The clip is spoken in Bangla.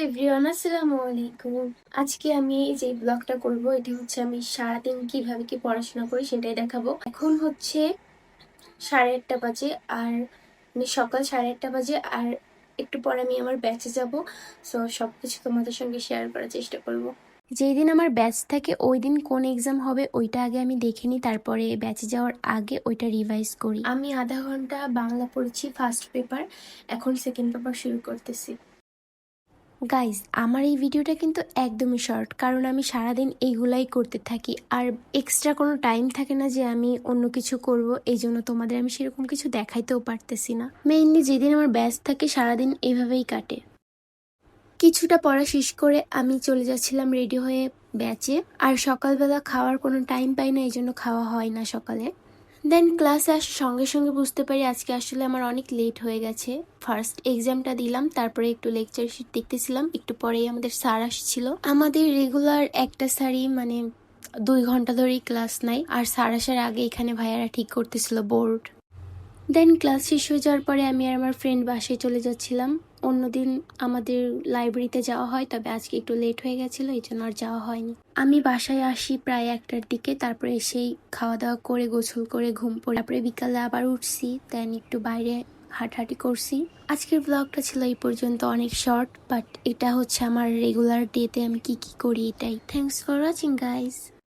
এভরিওয়ান, আসসালামু আলাইকুম। আজকে আমি যে ব্লগটা করব এটা হচ্ছে আমি সারাদিন কিভাবে কি পড়াশোনা করি সেটাই দেখাবো। এখন হচ্ছে 8:30 বাজে আর সকাল 8:30 বাজে আর একটু পরে আমি আমার ব্যাচে যাব। সো সবকিছু তোমাদের সঙ্গে শেয়ার করার চেষ্টা করব। যেই দিন আমার ব্যাচ থাকে ওই দিন কোন এক্সাম হবে ওইটা আগে আমি দেখে নিই, তারপরে ব্যাচে যাওয়ার আগে ওইটা রিভাইজ করি। আমি আধা ঘন্টা বাংলা পড়েছি ফার্স্ট পেপার, এখন সেকেন্ড পেপার শুরু করতেছি। গাইজ, আমার এই ভিডিওটা কিন্তু একদমই শর্ট, কারণ আমি সারাদিন এইগুলাই করতে থাকি আর এক্সট্রা কোনো টাইম থাকে না যে আমি অন্য কিছু করব। এই জন্য তোমাদের আমি সেরকম কিছু দেখাইতেও পারতেছি না। মেইনলি যেদিন আমার ব্যাচ থাকে সারাদিন এইভাবেই কাটে। কিছুটা পড়া শেষ করে আমি চলে যাচ্ছিলাম রেডি হয়ে ব্যাচে, আর সকালবেলা খাওয়ার কোনো টাইম পাই না, এই জন্য খাওয়া হয় না সকালে। দেন ক্লাসে আসার সঙ্গে সঙ্গে বুঝতে পারি আজকে আসলে আমার অনেক লেট হয়ে গেছে। ফার্স্ট এক্সামটা দিলাম, তারপরে একটু লেকচার শিট দেখতেছিলাম, একটু পরেই আমাদের স্যার আসছিল। আমাদের রেগুলার একটা স্যারই 2 ঘন্টা ধরেই ক্লাস নাই, আর স্যার আসার আগে এখানে ভাইয়ারা ঠিক করতেছিল বোর্ড। দেন ক্লাস শেষ হয়ে যাওয়ার পরে আমি আর আমার ফ্রেন্ড বাসায় চলে যাচ্ছিলাম। অন্যদিন আমাদের লাইব্রেরিতে যাওয়া হয়, তবে আজকে একটু লেট হয়ে গেছিলো, এই জন্য আর যাওয়া হয়নি। আমি বাসায় আসি প্রায় 1টার দিকে, তারপরে এসেই খাওয়া দাওয়া করে গোসল করে ঘুম পড়ে, তারপরে বিকালে আবার উঠছি, দেন একটু বাইরে হাঁটাহাঁটি করছি। আজকের ব্লগটা ছিল এই পর্যন্ত, অনেক শর্ট, বাট এটা হচ্ছে আমার রেগুলার ডেতে আমি কি কি করি এটাই। Thanks for watching guys.